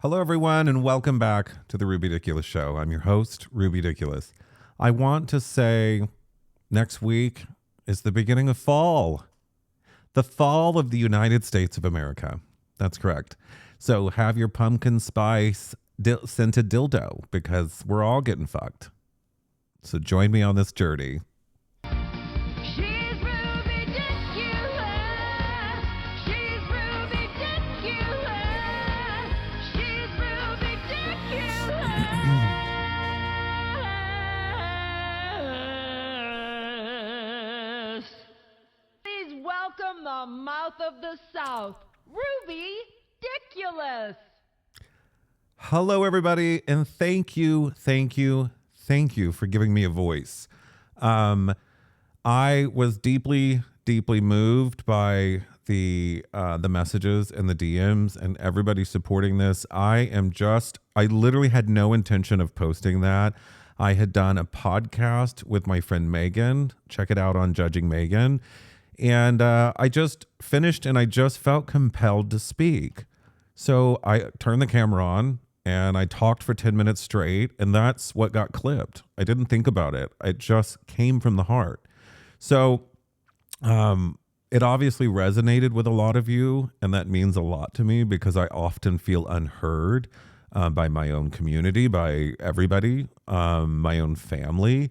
Hello, everyone, and welcome back to the Ruby Ridiculous Show. I'm your host, Ruby Ridiculous. I want to say next week is the beginning of fall, the fall of the United States of America. That's correct. So have your pumpkin spice scented dildo because we're all getting fucked. So join me on this journey. Please welcome the mouth of the South, Ruby Ridiculous. Hello, everybody, and thank you for giving me a voice. I was deeply moved by the messages and the DMs and everybody supporting this. I literally had no intention of posting that. I had done a podcast with my friend Megan. Check it out on Judging Megan. And I just finished and I just felt compelled to speak. So I turned the camera on and I talked for 10 minutes straight, and that's what got clipped. I didn't think about it. It just came from the heart. So it obviously resonated with a lot of you, and that means a lot to me because I often feel unheard by my own community, by everybody, my own family.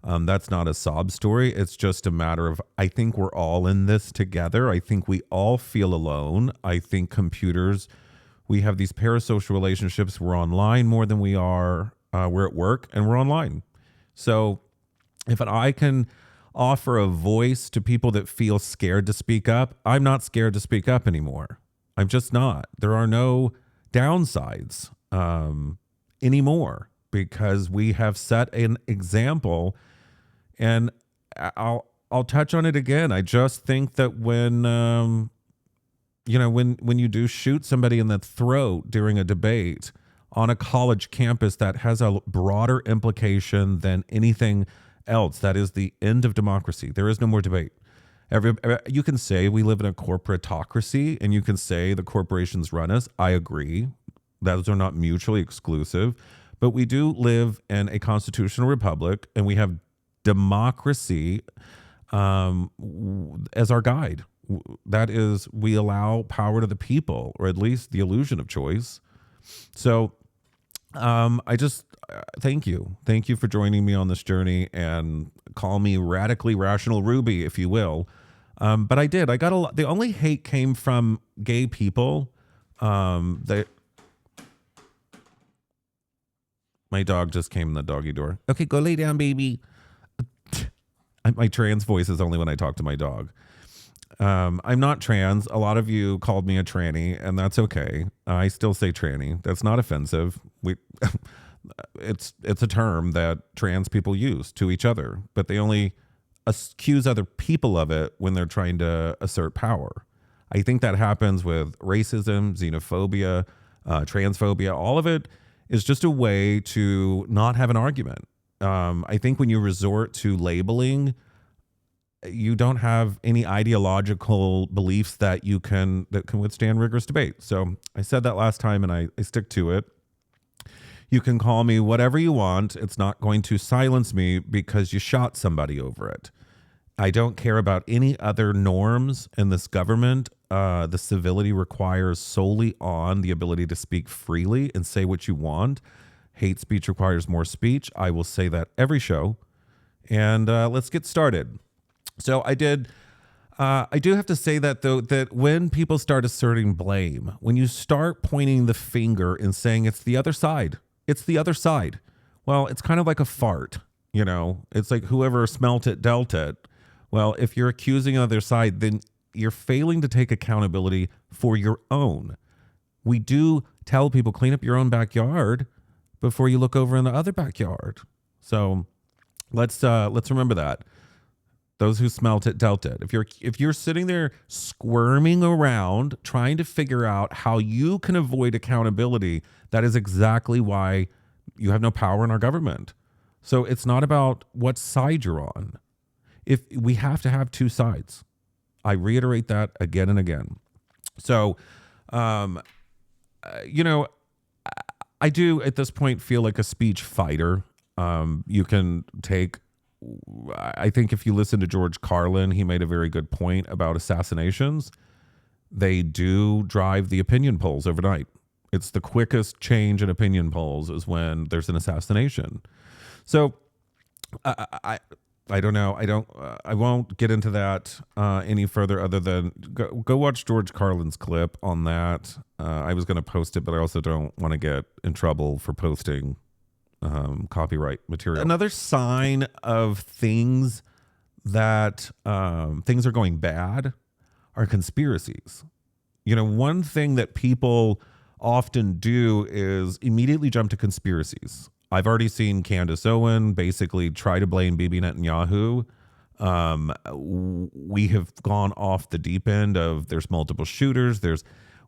That's not a sob story. It's just a matter of, I think we're all in this together. I think we all feel alone. I think computers, we have these parasocial relationships. We're online more than we are. We're at work and we're online. So if I can offer a voice to people that feel scared to speak up, I'm not scared to speak up anymore. I'm just not. There are no downsides anymore because we have set an example. And I'll touch on it again. I just think that when you do shoot somebody in the throat during a debate on a college campus, that has a broader implication than anything else. That is the end of democracy. There is no more debate. You can say we live in a corporatocracy, and you can say the corporations run us. I agree. Those are not mutually exclusive. But we do live in a constitutional republic, and we have democracy as our guide. That is, we allow power to the people, or at least the illusion of choice. So I just thank you for joining me on this journey, and call me radically rational Ruby, if you will. But I got a lot. The only hate came from gay people. My dog just came in the doggy door. Okay, go lay down, baby. My trans voice is only when I talk to my dog. I'm not trans. A lot of you called me a tranny, and that's okay. I still say tranny. That's not offensive. It's a term that trans people use to each other, but they only accuse other people of it when they're trying to assert power. I think that happens with racism, xenophobia, transphobia. All of it is just a way to not have an argument. I think when you resort to labeling, you don't have any ideological beliefs that can withstand rigorous debate. So I said that last time, and I stick to it. You can call me whatever you want. It's not going to silence me because you shot somebody over it. I don't care about any other norms in this government. The civility requires solely on the ability to speak freely and say what you want. Hate speech requires more speech. I will say that every show. And let's get started. So I do have to say that, though, that when people start asserting blame, when you start pointing the finger and saying it's the other side, well, it's kind of like a fart, it's like whoever smelt it dealt it. Well, if you're accusing the other side, then you're failing to take accountability for your own. We do tell people, clean up your own backyard before you look over in the other backyard. So let's remember that. Those who smelt it dealt it. If you're sitting there squirming around trying to figure out how you can avoid accountability, that is exactly why you have no power in our government. So it's not about what side you're on. If we have to have two sides. I reiterate that again and again. So, I do at this point feel like a speech fighter. You can take, I think if you listen to George Carlin, he made a very good point about assassinations. They do drive the opinion polls overnight. It's the quickest change in opinion polls is when there's an assassination. So I don't know. I won't get into that any further other than go watch George Carlin's clip on that. I was going to post it, but I also don't want to get in trouble for posting copyright material. Another sign of things that things are going bad are conspiracies. You know, one thing that people often do is immediately jump to conspiracies. I've already seen Candace Owen basically try to blame Bibi Netanyahu. We have gone off the deep end of there's multiple shooters.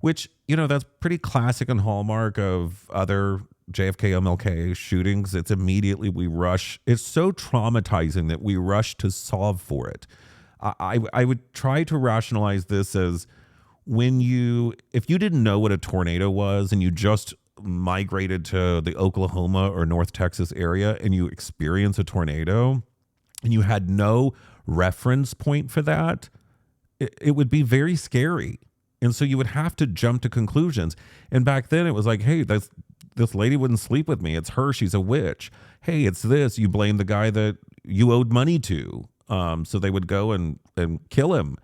Which, you know, that's pretty classic and hallmark of other JFK, MLK shootings. It's immediately we rush. It's so traumatizing that we rush to solve for it. I would try to rationalize this as if you didn't know what a tornado was and you just migrated to the Oklahoma or North Texas area and you experience a tornado and you had no reference point for that, it would be very scary. And so you would have to jump to conclusions. And back then it was like, hey, this lady wouldn't sleep with me. It's her. She's a witch. Hey, it's this. You blame the guy that you owed money to. So they would go and kill him.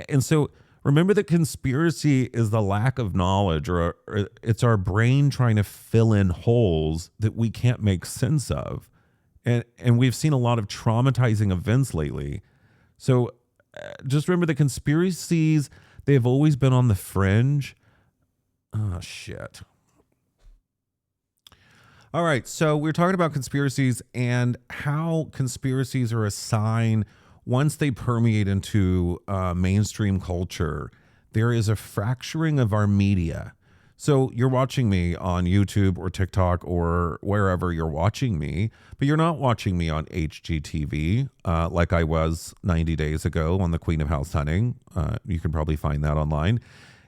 And so remember that conspiracy is the lack of knowledge, or it's our brain trying to fill in holes that we can't make sense of. And we've seen a lot of traumatizing events lately. So just remember the conspiracies, they've always been on the fringe. Oh, shit. All right, so we're talking about conspiracies and how conspiracies are a sign once they permeate into mainstream culture. There is a fracturing of our media. So you're watching me on YouTube or TikTok or wherever you're watching me, but you're not watching me on HGTV like I was 90 days ago on the Queen of House Hunting. You can probably find that online.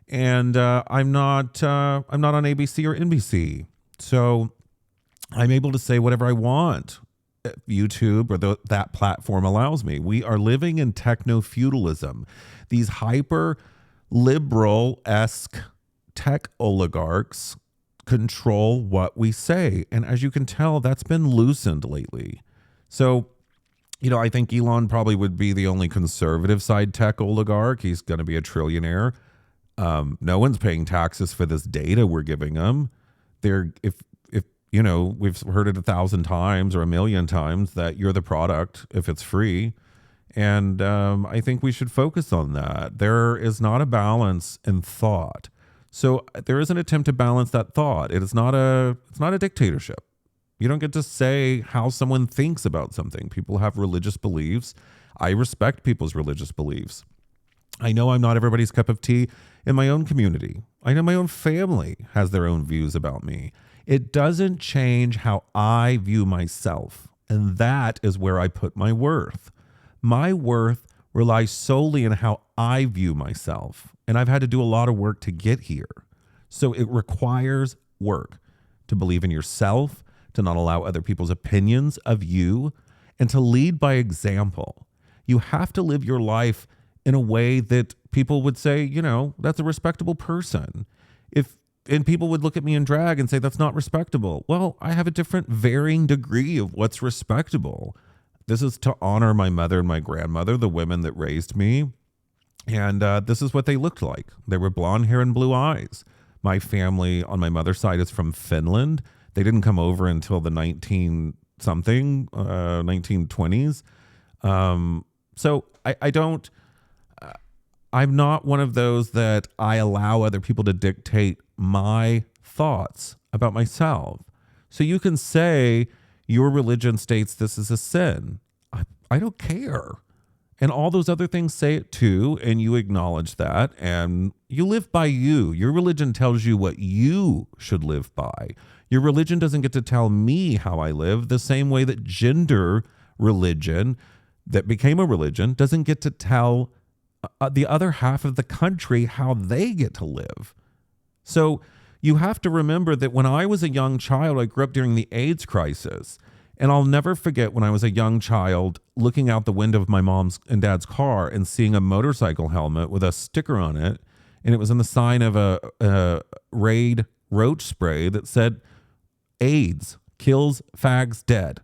And I'm not on ABC or NBC. So I'm able to say whatever I want. YouTube or that platform allows me. We are living in techno-feudalism. These hyper liberal-esque tech oligarchs control what we say. And as you can tell, that's been loosened lately. So, you know, I think Elon probably would be the only conservative side tech oligarch. He's going to be a trillionaire. No one's paying taxes for this data we're giving them. If you know, we've heard it 1,000 times or 1,000,000 times that you're the product if it's free. And I think we should focus on that. There is not a balance in thought. So there is an attempt to balance that thought. It's not a dictatorship. You don't get to say how someone thinks about something. People have religious beliefs. I respect people's religious beliefs. I know I'm not everybody's cup of tea in my own community. I know my own family has their own views about me. It doesn't change how I view myself. And that is where I put my worth. My worth relies solely on how I view myself. And I've had to do a lot of work to get here. So it requires work to believe in yourself, to not allow other people's opinions of you, and to lead by example. You have to live your life in a way that people would say, you know, that's a respectable person. And people would look at me in drag and say, that's not respectable. Well, I have a different varying degree of what's respectable. This is to honor my mother and my grandmother, the women that raised me. And this is what they looked like. They were blonde hair and blue eyes. My family on my mother's side is from Finland. They didn't come over until the 1920s. So I don't... I'm not one of those that I allow other people to dictate my thoughts about myself. So you can say your religion states this is a sin. I don't care. And all those other things say it too, and you acknowledge that, and you live by you. Your religion tells you what you should live by. Your religion doesn't get to tell me how I live, the same way that gender religion that became a religion doesn't get to tell the other half of the country how they get to live. So You have to remember that when I was a young child, I grew up during the AIDS crisis. And I'll never forget when I was a young child looking out the window of my mom's and dad's car and seeing a motorcycle helmet with a sticker on it. And it was in the sign of a Raid roach spray that said, AIDS kills fags dead.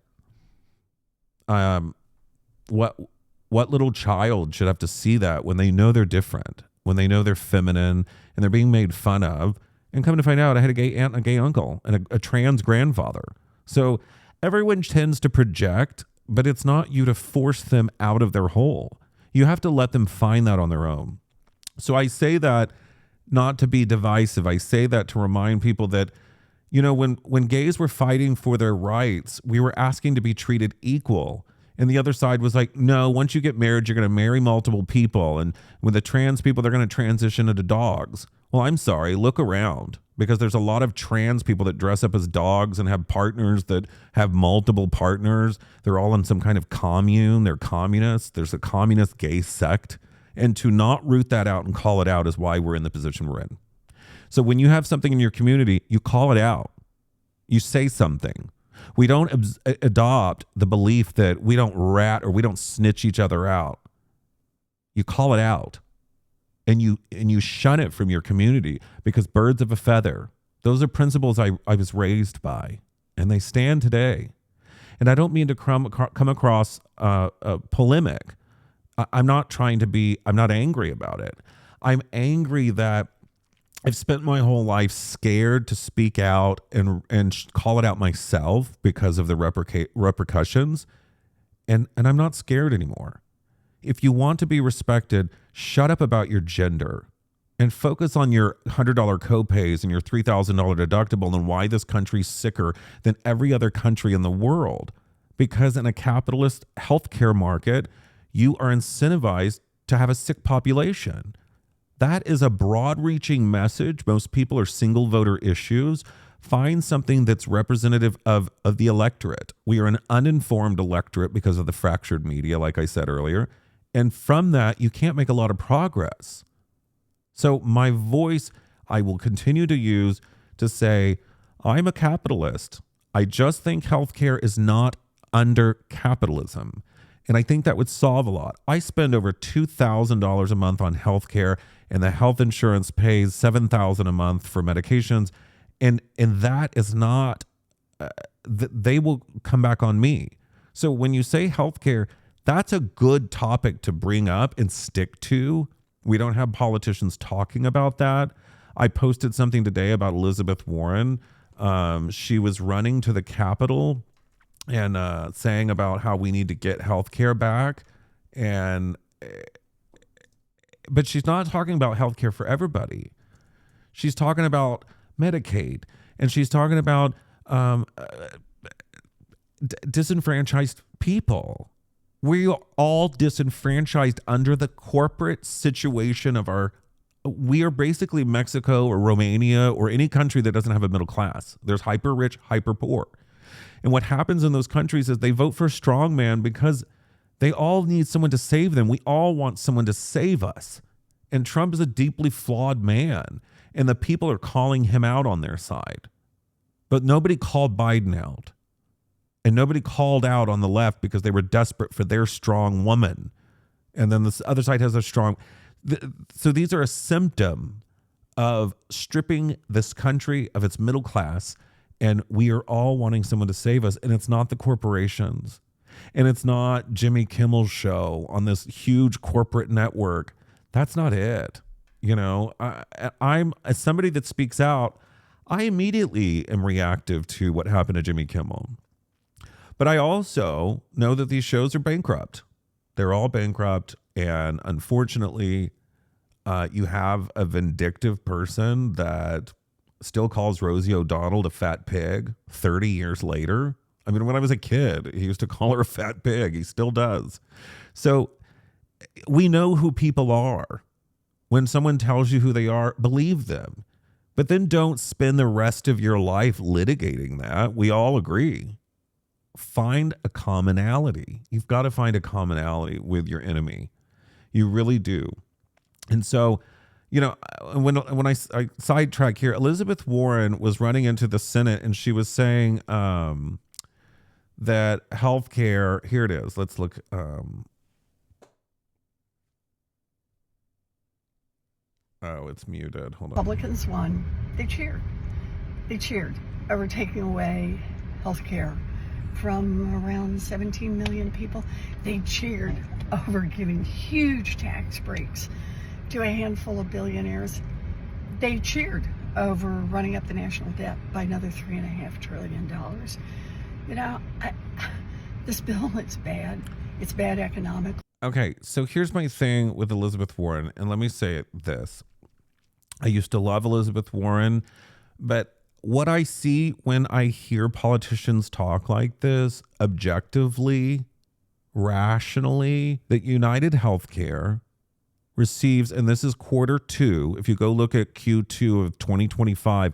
What little child should have to see that when they know they're different, when they know they're feminine and they're being made fun of? And come to find out, I had a gay aunt and a gay uncle and a trans grandfather. So everyone tends to project, but it's not you to force them out of their hole. You have to let them find that on their own. So I say that not to be divisive. I say that to remind people that, you know, when gays were fighting for their rights, we were asking to be treated equal. And the other side was like, no, once you get married, you're going to marry multiple people. And with the trans people, they're going to transition into dogs. Well, I'm sorry, look around, because there's a lot of trans people that dress up as dogs and have partners that have multiple partners. They're all in some kind of commune. They're communists. There's a communist gay sect. And to not root that out and call it out is why we're in the position we're in. So when you have something in your community, you call it out. You say something. We don't adopt the belief that we don't rat or we don't snitch each other out. You call it out. And you shun it from your community, because birds of a feather, those are principles I was raised by, and they stand today. And I don't mean to come across polemic. I'm not angry about it. I'm angry that I've spent my whole life scared to speak out and call it out myself because of the repercussions. And I'm not scared anymore. If you want to be respected, shut up about your gender and focus on your $100 copays and your $3,000 deductible and why this country's sicker than every other country in the world. Because in a capitalist healthcare market, you are incentivized to have a sick population. That is a broad-reaching message. Most people are single voter issues. Find something that's representative of the electorate. We are an uninformed electorate because of the fractured media, like I said earlier. And from that, you can't make a lot of progress. So my voice, I will continue to use to say, I'm a capitalist. I just think healthcare is not under capitalism. And I think that would solve a lot. I spend over $2,000 a month on healthcare, and the health insurance pays $7,000 a month for medications. And that is not, they will come back on me. So when you say healthcare, that's a good topic to bring up and stick to. We don't have politicians talking about that. I posted something today about Elizabeth Warren. She was running to the Capitol and saying about how we need to get healthcare back. But she's not talking about healthcare for everybody. She's talking about Medicaid, and she's talking about disenfranchised people. We are all disenfranchised under the corporate situation of we are basically Mexico or Romania or any country that doesn't have a middle class. There's hyper rich, hyper poor. And what happens in those countries is they vote for a strong man because they all need someone to save them. We all want someone to save us. And Trump is a deeply flawed man, and the people are calling him out on their side. But nobody called Biden out. And nobody called out on the left because they were desperate for their strong woman. And then this other side has a strong. So these are a symptom of stripping this country of its middle class. And we are all wanting someone to save us. And it's not the corporations. And it's not Jimmy Kimmel's show on this huge corporate network. That's not it. You know, I'm as somebody that speaks out, I immediately am reactive to what happened to Jimmy Kimmel. But I also know that these shows are bankrupt. They're all bankrupt. And unfortunately, you have a vindictive person that still calls Rosie O'Donnell a fat pig 30 years later. I mean, when I was a kid, he used to call her a fat pig. He still does. So we know who people are. When someone tells you who they are, believe them. But then don't spend the rest of your life litigating that. We all agree. Find a commonality. You've got to find a commonality with your enemy. You really do. And so, You know, when I sidetrack here, Elizabeth Warren was running into the Senate and she was saying that healthcare. Here it is. Let's look. Oh, it's muted. Hold on. Republicans won. They cheered. They cheered over taking away health care from around 17 million people. They cheered over giving huge tax breaks to a handful of billionaires. They cheered over running up the national debt by another $3.5 trillion. You know, this bill, it's bad. It's bad economically. Okay, so here's my thing with Elizabeth Warren, and let me say this. I used to love Elizabeth Warren, but what I see when I hear politicians talk like this, objectively, rationally, that United Healthcare receives, and this is Q2, if you go look at Q2 of 2025,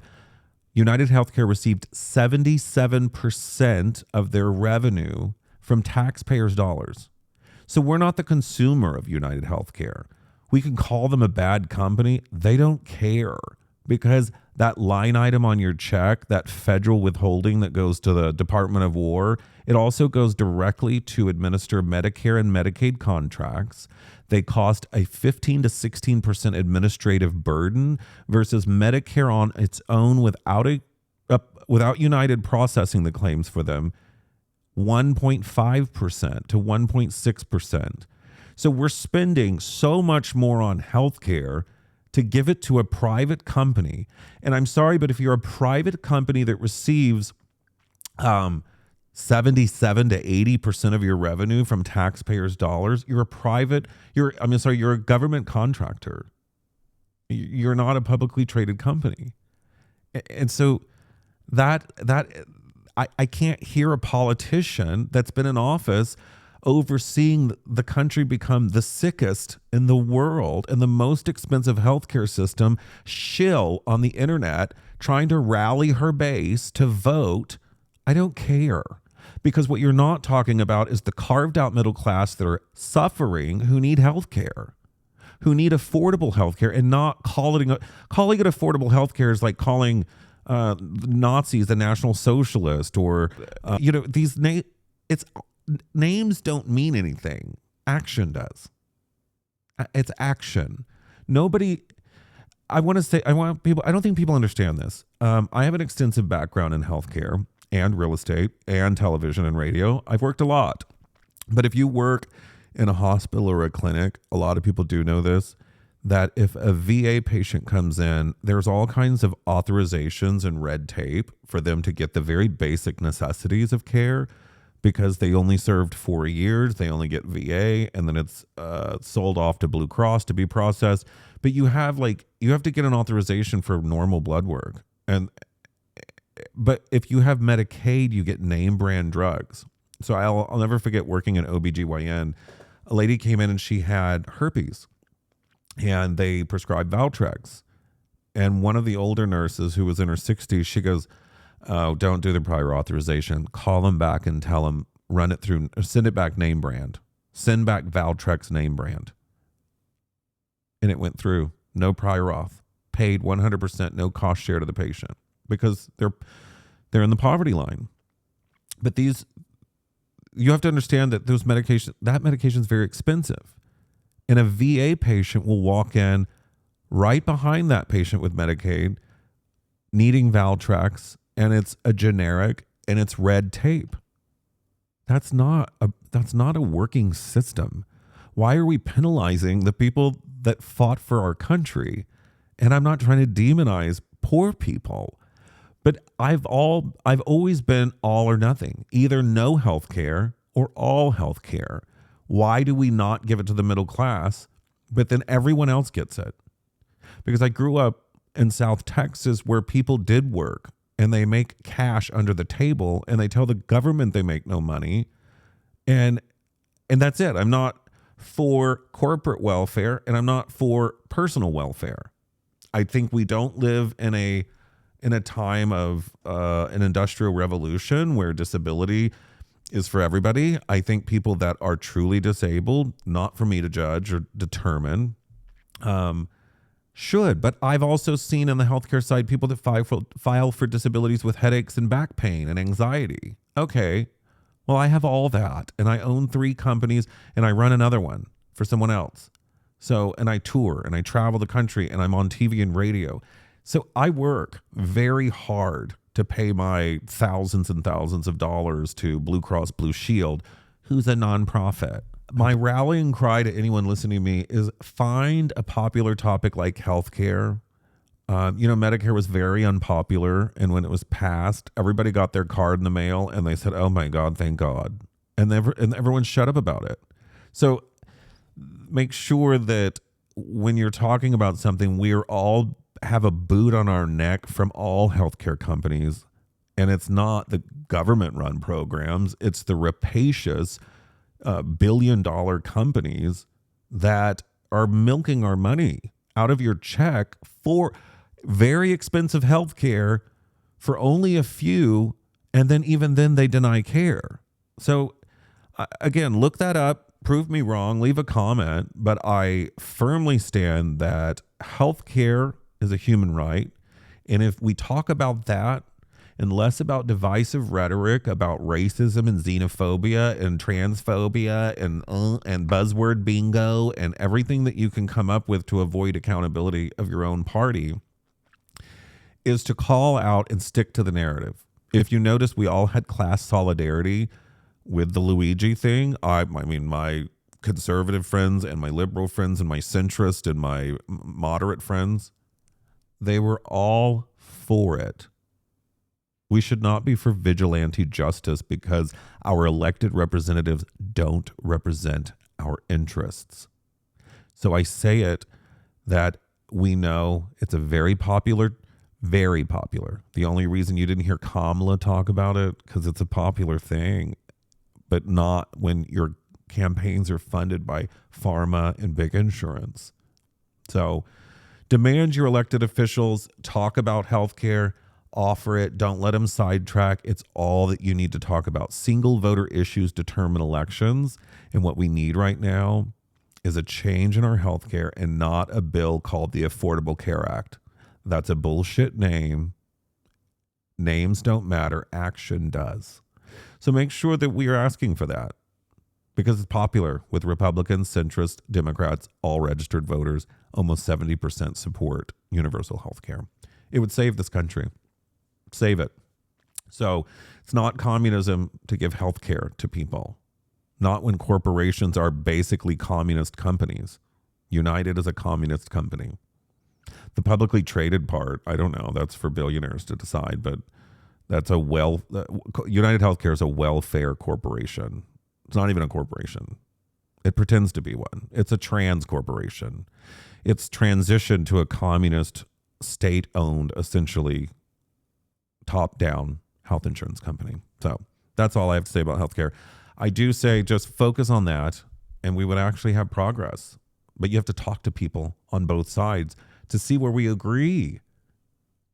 United Healthcare received 77% of their revenue from taxpayers' dollars. So we're not the consumer of United Healthcare. We can call them a bad company. They don't care because that line item on your check, that federal withholding that goes to the Department of War, it also goes directly to administer Medicare and Medicaid contracts. They cost a 15 to 16% administrative burden versus Medicare on its own without United processing the claims for them, 1.5% to 1.6%. So we're spending so much more on healthcare to give it to a private company. And I'm sorry, but if you're a private company that receives 77 to 80% of your revenue from taxpayers' dollars, you're a government contractor. You're not a publicly traded company. And so I can't hear a politician that's been in office overseeing the country become the sickest in the world and the most expensive healthcare system shill on the internet trying to rally her base to vote. I don't care, because what you're not talking about is the carved out middle class that are suffering, who need healthcare, who need affordable healthcare, and not calling it affordable healthcare is like calling Nazis the National Socialist or names don't mean anything. Action does. It's action. I don't think people understand this. I have an extensive background in healthcare and real estate and television and radio. I've worked a lot. But if you work in a hospital or a clinic, a lot of people do know this, that if a VA patient comes in, there's all kinds of authorizations and red tape for them to get the very basic necessities of care, because they only served 4 years, they only get VA, and then it's sold off to Blue Cross to be processed. But you have to get an authorization for normal blood work. But if you have Medicaid, you get name brand drugs. So I'll never forget working in OBGYN. A lady came in and she had herpes, and they prescribed Valtrex. And one of the older nurses who was in her 60s, she goes, "Oh, don't do the prior authorization. Call them back and tell them, run it through, send it back name brand. Send back Valtrex name brand." And it went through. No prior auth. Paid 100%, no cost share to the patient, because they're in the poverty line. But you have to understand that that medication is very expensive. And a VA patient will walk in right behind that patient with Medicaid needing Valtrex, and it's a generic and it's red tape. That's not a working system. Why are we penalizing the people that fought for our country? And I'm not trying to demonize poor people, but I've always been all or nothing, either no health care or all health care. Why do we not give it to the middle class, but then everyone else gets it? Because I grew up in South Texas where people did work and they make cash under the table and they tell the government they make no money. And that's it. I'm not for corporate welfare and I'm not for personal welfare. I think we don't live in a time of an industrial revolution where disability is for everybody. I think people that are truly disabled, not for me to judge or determine, Should, but I've also seen on the healthcare side people that file for disabilities with headaches and back pain and anxiety. Okay, well, I have all that, and I own 3 companies, and I run another one for someone else. So, and I tour, and I travel the country, and I'm on TV and radio. So I work very hard to pay my thousands and thousands of dollars to Blue Cross Blue Shield, who's a nonprofit. My rallying cry to anyone listening to me is find a popular topic like healthcare. Medicare was very unpopular. And when it was passed, everybody got their card in the mail and they said, oh my God, thank God. And everyone shut up about it. So make sure that when you're talking about something, we're all have a boot on our neck from all healthcare companies. And it's not the government run programs. It's the rapacious billion-dollar companies that are milking our money out of your check for very expensive health care for only a few, and then even then they deny care. So again, look that up, prove me wrong, leave a comment, but I firmly stand that health care is a human right, and if we talk about that and less about divisive rhetoric about racism and xenophobia and transphobia and buzzword bingo and everything that you can come up with to avoid accountability of your own party, is to call out and stick to the narrative. If you notice, we all had class solidarity with the Luigi thing. I mean, my conservative friends and my liberal friends and my centrist and my moderate friends, they were all for it. We should not be for vigilante justice because our elected representatives don't represent our interests. So I say it that we know it's a very popular. The only reason you didn't hear Kamala talk about it because it's a popular thing, but not when your campaigns are funded by pharma and big insurance. So demand your elected officials talk about healthcare. Offer it. Don't let them sidetrack. It's all that you need to talk about. Single voter issues determine elections. And what we need right now is a change in our healthcare and not a bill called the Affordable Care Act. That's a bullshit name. Names don't matter. Action does. So make sure that we are asking for that because it's popular with Republicans, centrists, Democrats, all registered voters. Almost 70% support universal health care. It would save this country. Save it. So it's not communism to give health care to people. Not when corporations are basically communist companies. United is a communist company. The publicly traded part, I don't know. That's for billionaires to decide, but that's United Healthcare is a welfare corporation. It's not even a corporation. It pretends to be one. It's a trans corporation. It's transitioned to a communist, state-owned, essentially top-down health insurance company. So that's all I have to say about healthcare. I do say just focus on that, and we would actually have progress. But you have to talk to people on both sides to see where we agree.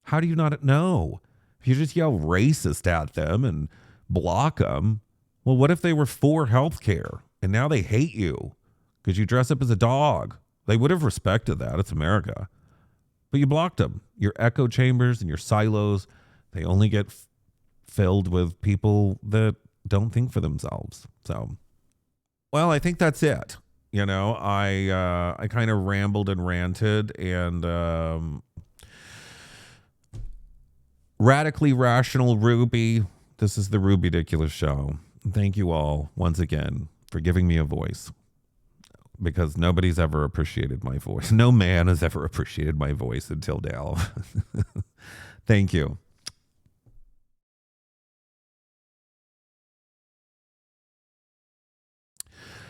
How do you not know? If you just yell racist at them and block them, well, what if they were for healthcare and now they hate you because you dress up as a dog? They would have respected that. It's America. But you blocked them. Your echo chambers and your silos, they only get filled with people that don't think for themselves. So, well, I think that's it. You know, I kind of rambled and ranted and radically rational Ruby. This is the Ruby Ridiculous Show. Thank you all once again for giving me a voice because nobody's ever appreciated my voice. No man has ever appreciated my voice until now. Thank you.